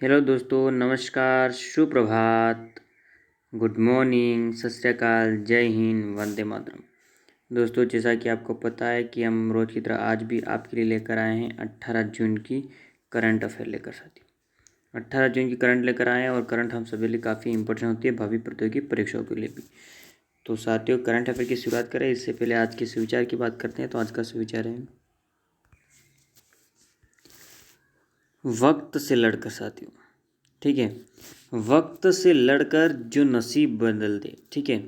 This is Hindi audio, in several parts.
हेलो दोस्तों, नमस्कार, सुप्रभात, गुड मॉर्निंग, सत श्री अकाल, जय हिंद, वंदे मातरम। दोस्तों, जैसा कि आपको पता है कि हम रोज़ की तरह आज भी आपके लिए लेकर आए हैं 18 जून की करंट अफेयर लेकर साथियों। 18 जून की करंट लेकर आए हैं और करंट हम सभी लिए काफ़ी इंपॉर्टेंट होती है भावी प्रतियोगी परीक्षाओं के लिए भी। तो साथियों, करंट अफेयर की शुरुआत करें इससे पहले आज के सुविचार की बात करते हैं। तो आज का सुविचार है वक्त से लड़कर साथियों। ठीक है, वक्त से लड़कर जो नसीब बदल दे। ठीक है,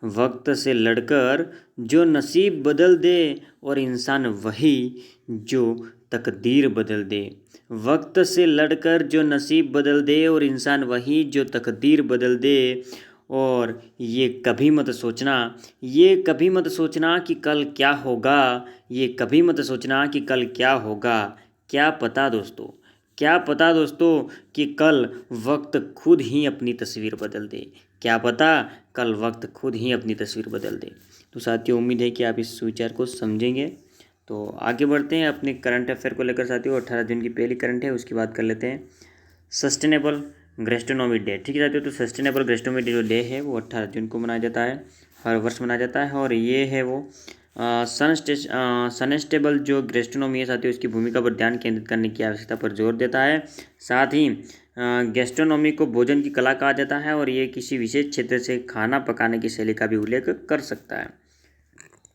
वक्त से लड़कर जो नसीब बदल दे और इंसान वही जो तकदीर बदल दे। वक्त से लड़कर जो नसीब बदल दे और इंसान वही जो तकदीर बदल दे। और ये कभी मत सोचना, ये कभी मत सोचना कि कल क्या होगा, ये कभी मत सोचना कि कल क्या होगा। क्या पता दोस्तों, क्या पता दोस्तों कि कल वक्त खुद ही अपनी तस्वीर बदल दे। क्या पता कल वक्त खुद ही अपनी तस्वीर बदल दे। तो साथियों, उम्मीद है कि आप इस विचार को समझेंगे। तो आगे बढ़ते हैं अपने करंट अफेयर को लेकर साथियों। 18 जून की पहली करंट है, उसकी बात कर लेते हैं। Sustainable gastronomy day. ठीक है साथियों, तो सस्टेनेबल गैस्ट्रोनॉमी जो डे है वो 18 जून को मनाया जाता है, हर वर्ष मनाया जाता है। और ये है वो सस्टेनेबल जो गैस्ट्रोनॉमी है साथियों, उसकी भूमिका पर ध्यान केंद्रित करने की आवश्यकता पर जोर देता है। साथ ही गैस्ट्रोनॉमी को भोजन की कला कहा जाता है और ये किसी विशेष क्षेत्र से खाना पकाने की शैली का भी उल्लेख कर सकता है।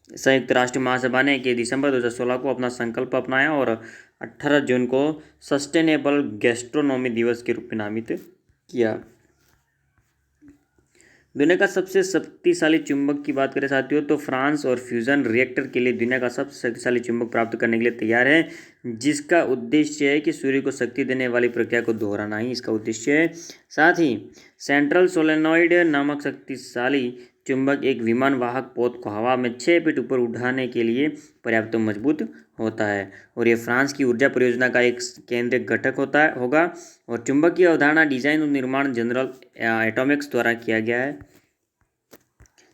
संयुक्त राष्ट्र महासभा ने कि दिसंबर 2016 को अपना संकल्प अपनाया और 18 जून को सस्टेनेबल गैस्ट्रोनॉमी दिवस के रूप में नामित किया। दुनिया का सबसे शक्तिशाली चुंबक की बात करें साथियों, तो फ्रांस और फ्यूजन रिएक्टर के लिए दुनिया का सबसे शक्तिशाली चुंबक प्राप्त करने के लिए तैयार है, जिसका उद्देश्य है कि सूर्य को शक्ति देने वाली प्रक्रिया को दोहराना ही इसका उद्देश्य है। साथ ही सेंट्रल सोलेनॉइड नामक शक्तिशाली चुंबक एक विमान वाहक पोत को हवा में 6 फीट ऊपर उठाने के लिए पर्याप्त मजबूत होता है और ये फ्रांस की ऊर्जा परियोजना का एक केंद्रीय घटक होगा। और चुंबक की अवधारणा, डिजाइन और निर्माण जनरल एटॉमिक्स द्वारा किया गया है।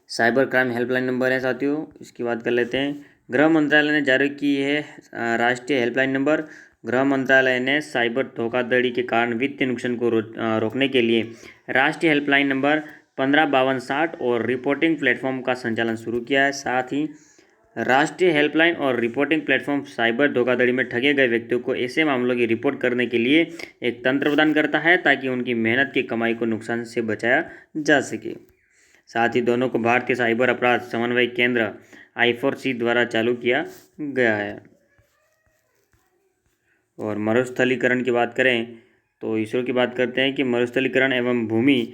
साइबर क्राइम हेल्पलाइन नंबर है साथियों, इसकी बात कर लेते हैं। गृह मंत्रालय ने जारी की है राष्ट्रीय हेल्पलाइन नंबर। गृह मंत्रालय ने साइबर धोखाधड़ी के कारण वित्तीय नुकसान को रोकने के लिए राष्ट्रीय हेल्पलाइन नंबर 155260 और रिपोर्टिंग प्लेटफॉर्म का संचालन शुरू किया है। साथ ही राष्ट्रीय हेल्पलाइन और रिपोर्टिंग प्लेटफॉर्म साइबर धोखाधड़ी में ठगे गए व्यक्तियों को ऐसे मामलों की रिपोर्ट करने के लिए एक तंत्र प्रदान करता है ताकि उनकी मेहनत की कमाई को नुकसान से बचाया जा सके। साथ ही दोनों को भारतीय साइबर अपराध समन्वय केंद्र I4C द्वारा चालू किया गया है। और मरुस्थलीकरण की बात करें तो इसरो की बात करते हैं कि मरुस्थलीकरण एवं भूमि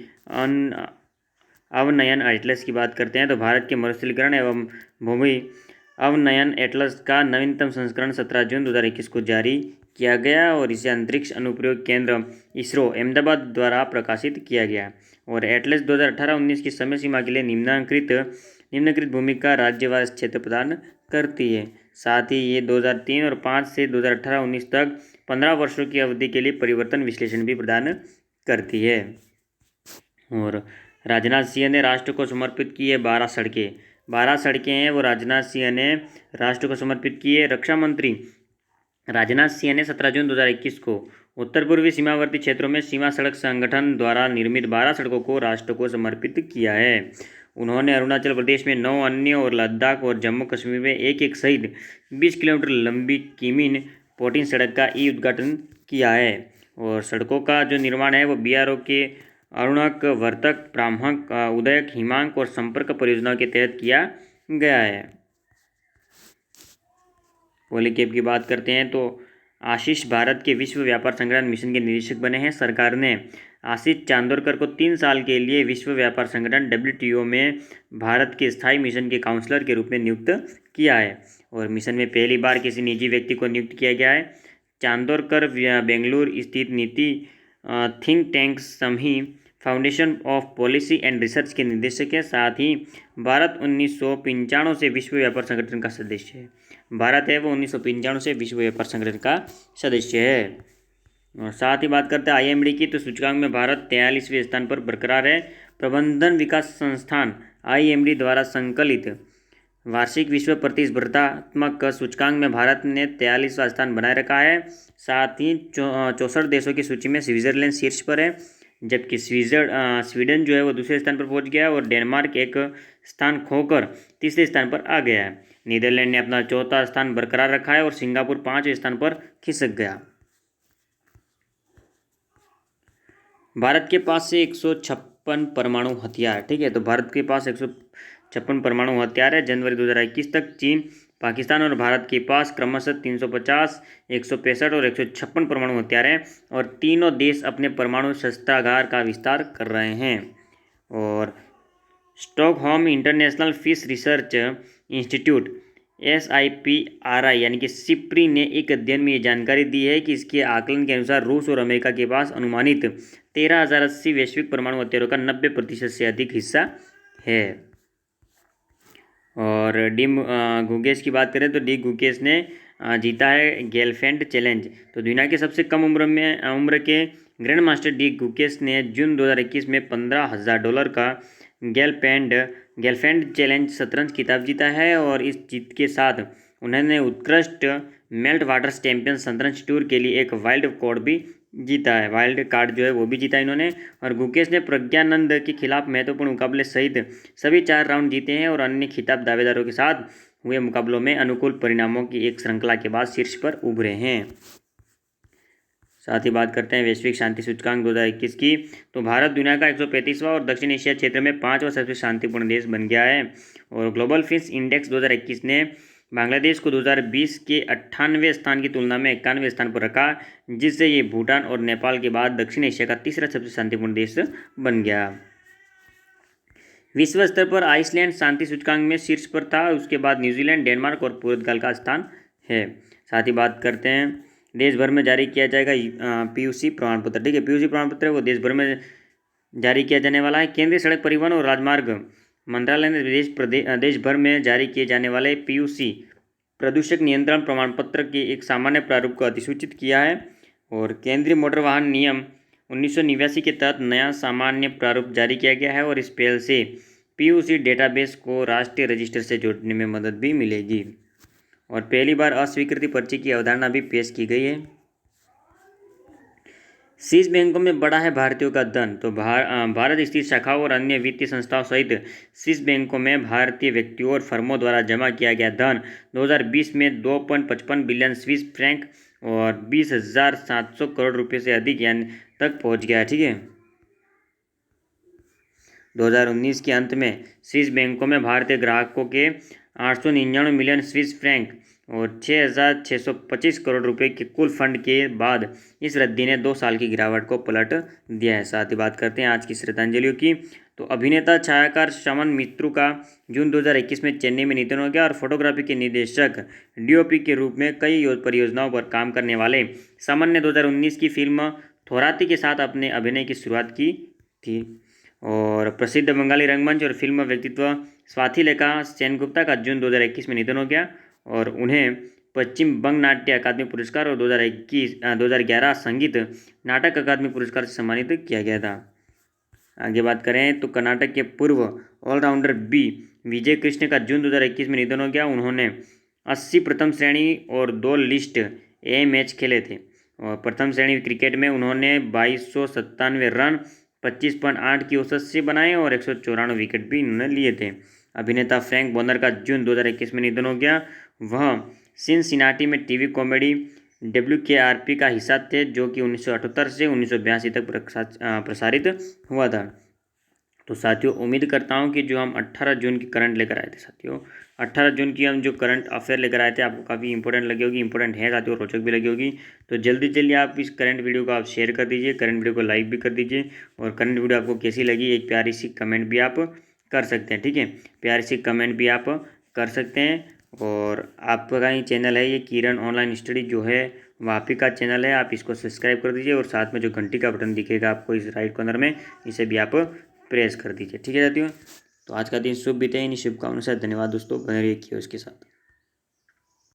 अवनयन एटलस की बात करते हैं तो भारत के मरुस्थलीकरण एवं भूमि अवनयन एटलस का नवीनतम संस्करण 17 जून 2021 को जारी किया गया और इसे अंतरिक्ष अनुप्रयोग केंद्र इसरो अहमदाबाद द्वारा प्रकाशित किया गया। और एटलस 2018-19 की समय सीमा के लिए निम्नलिखित भूमिका राज्यवार क्षेत्र प्रदान करती है। साथ ही ये 2003 और 5 से 2018-19 तक 15 वर्षों की अवधि के लिए परिवर्तन विश्लेषण भी प्रदान करती है। और राजनाथ सिंह ने राष्ट्र को समर्पित की है 12 सड़कें हैं वो राजनाथ सिंह ने राष्ट्र को समर्पित की है। रक्षा मंत्री राजनाथ सिंह ने 17 जून 2021 को उत्तर पूर्वी सीमावर्ती क्षेत्रों में सीमा सड़क संगठन द्वारा निर्मित 12 सड़कों को राष्ट्र को समर्पित किया है। उन्होंने अरुणाचल प्रदेश में 9 अन्य और लद्दाख और जम्मू कश्मीर में एक सहित 20 किलोमीटर लंबी किमिन पोटिन सड़क का उद्घाटन किया है। और सड़कों का जो निर्माण है वो BRO के अरुणक, वर्तक, ब्राह्मक, उदयक, हिमांक और संपर्क परियोजनाओं के तहत किया गया है। पॉलीकैब की बात करते हैं तो आशीष भारत के विश्व व्यापार संगठन मिशन के निदेशक बने हैं। सरकार ने आशीष चांदोरकर को 3 साल के लिए विश्व व्यापार संगठन WTO में भारत के स्थायी मिशन के काउंसलर के रूप में नियुक्त किया है। और मिशन में पहली बार किसी निजी व्यक्ति को नियुक्त किया गया है। चांदोरकर बेंगलुरु स्थित नीति think tank Samhi foundation of policy and research के निदेशक है। साथ ही भारत 1995 से विश्व व्यापार संगठन का सदस्य है। भारत है वो 1995 से विश्व व्यापार संगठन का सदस्य है। और साथ ही बात करते हैं IMD की, तो सूचकांक में भारत 43वें स्थान पर बरकरार है। प्रबंधन विकास संस्थान IMD द्वारा संकलित वार्षिक विश्व प्रतिस्पर्धात्मक सूचकांक में भारत ने 43वां स्थान बनाए रखा है। साथ ही 64 देशों की सूची में स्विट्जरलैंड शीर्ष पर है, जबकि स्वीडन जो है वो दूसरे स्थान पर पहुंच गया और डेनमार्क एक स्थान खोकर तीसरे स्थान पर आ गया है। नीदरलैंड ने अपना चौथा स्थान बरकरार रखा है और सिंगापुर 5वें स्थान पर खिसक गया। भारत के पास से 156 परमाणु हथियार, ठीक है, तो भारत के पास 156 परमाणु हथियार है। जनवरी 2021 तक चीन, पाकिस्तान और भारत के पास क्रमशः 350, 165 और 156 परमाणु हथियार हैं और तीनों देश अपने परमाणु शस्त्रागार का विस्तार कर रहे हैं। और Stockholm international fish research institute SIPRI यानी कि सिप्री ने एक अध्ययन में ये जानकारी दी है कि इसके आकलन के अनुसार रूस और अमेरिका के पास अनुमानित 13,080 वैश्विक परमाणु हथियारों का 90% से अधिक हिस्सा है। और डी गुकेश की बात करें तो डी गुकेश ने जीता है गेलफैंड चैलेंज। तो दुनिया के सबसे कम उम्र के ग्रैंड मास्टर डी गुकेश ने जून 2021 में $15,000 का गेलफैंड चैलेंज शतरंज खिताब जीता है और इस जीत के साथ उन्होंने उत्कृष्ट मेल्ट वाटर चैंपियन शतरंज टूर के लिए एक वाइल्ड कार्ड जो है वो भी जीता इन्होंने। और गुकेश ने प्रज्ञानंद के खिलाफ महत्वपूर्ण मुकाबले सहित सभी 4 राउंड जीते हैं और अन्य खिताब दावेदारों के साथ हुए मुकाबलों में अनुकूल परिणामों की एक श्रृंखला के बाद शीर्ष पर उभरे हैं। साथ ही बात करते हैं वैश्विक शांति सूचकांक 2021 की। तो भारत दुनिया का 135वां और दक्षिण एशिया क्षेत्र में 5वां सबसे शांतिपूर्ण देश बन गया है। और ग्लोबल पीस इंडेक्स 2021 ने बांग्लादेश को 2020 के 98वें स्थान की तुलना में 91वें स्थान पर रखा, जिससे ये भूटान और नेपाल के बाद दक्षिण एशिया का तीसरा सबसे शांतिपूर्ण देश बन गया। विश्व स्तर पर आइसलैंड शांति सूचकांक में शीर्ष पर था, उसके बाद न्यूजीलैंड, डेनमार्क और पुर्तगाल का स्थान है। साथ ही बात करते हैं देश भर में जारी किया जाएगा PUC प्रमाण पत्र, ठीक है, PUC प्रमाण पत्र वो देश भर में जारी किया जाने वाला है। केंद्रीय सड़क परिवहन और राजमार्ग मंत्रालय ने देश भर में जारी किए जाने वाले PUC प्रदूषक नियंत्रण प्रमाण पत्र के एक सामान्य प्रारूप को अधिसूचित किया है। और केंद्रीय मोटर वाहन नियम 1989 के तहत नया सामान्य प्रारूप जारी किया गया है और इस पहल से PUC डेटाबेस को राष्ट्रीय रजिस्टर से जोड़ने में मदद भी मिलेगी। और पहली बार अस्वीकृति पर्ची की अवधारणा भी पेश की गई है। स्विस बैंकों में बढ़ा है भारतीयों का धन। तो भारत स्थित शाखाओं और अन्य वित्तीय संस्थाओं सहित स्विस बैंकों में भारतीय व्यक्तियों और फर्मों द्वारा जमा किया गया धन 2020 में 2.55 बिलियन स्विस फ्रैंक और 20,700 करोड़ रुपये से अधिक यानी तक पहुंच गया, ठीक है। 2019 के अंत में स्विस बैंकों में भारतीय ग्राहकों के 899 मिलियन स्विस फ्रैंक और 6,625 करोड़ रुपए के कुल फंड के बाद इस वृद्धि ने 2 साल की गिरावट को पलट दिया है। साथ ही बात करते हैं आज की श्रद्धांजलियों की। तो अभिनेता छायाकार श्रवण मित्रू का जून 2021 में चेन्नई में निधन हो गया। और फोटोग्राफी के निर्देशक DOP के रूप में कई परियोजनाओं पर काम करने वाले सामन ने 2019 की फिल्म थोराती के साथ अपने अभिनय की शुरुआत की थी। और प्रसिद्ध बंगाली रंगमंच और फिल्म व्यक्तित्व स्वातिलेखा सेनगुप्ता का जून 2021 में निधन हो गया और उन्हें पश्चिम बंग नाट्य अकादमी पुरस्कार और 2011 संगीत नाटक अकादमी पुरस्कार से सम्मानित किया गया था। आगे बात करें तो कर्नाटक के पूर्व ऑलराउंडर B विजय कृष्ण का जून 2021 में निधन हो गया। उन्होंने 80 प्रथम श्रेणी और 2 लिस्ट A मैच खेले थे। और प्रथम श्रेणी क्रिकेट में उन्होंने 2297 रन 25.8 की औसत से बनाए और 194 विकेट भी इन्होंने लिए थे। अभिनेता फ्रैंक बोनर का जून 2021 में निधन हो गया। वह सिनसिनाटी में टीवी कॉमेडी WKRP का हिस्सा थे, जो कि 1978 से 1982 तक प्रसारित हुआ था। तो साथियों उम्मीद करता हूँ कि जो हम 18 जून की करंट लेकर आए थे साथियों, 18 जून की हम जो करंट अफेयर लेकर आए थे आपको काफ़ी इंपॉर्टेंट लगी होगी, इंपॉर्टेंट है साथियों, रोचक भी लगी होगी। तो जल्दी आप इस करंट वीडियो को आप शेयर कर दीजिए, करंट वीडियो को लाइक भी कर दीजिए और करंट वीडियो आपको कैसी लगी एक प्यारी सी कमेंट भी आप कर सकते हैं, ठीक है, प्यारी सी कमेंट भी आप कर सकते हैं। और आपका ही चैनल है ये किरण ऑनलाइन स्टडी जो है वापी का चैनल है, आप इसको सब्सक्राइब कर दीजिए और साथ में जो घंटी का बटन दिखेगा आपको इस राइट कॉर्नर में, इसे भी आप प्रेस कर दीजिए, ठीक है साथियों। तो आज का दिन शुभ बीते, इन शुभकामनाओं से धन्यवाद दोस्तों, बने रहिए उसके साथ।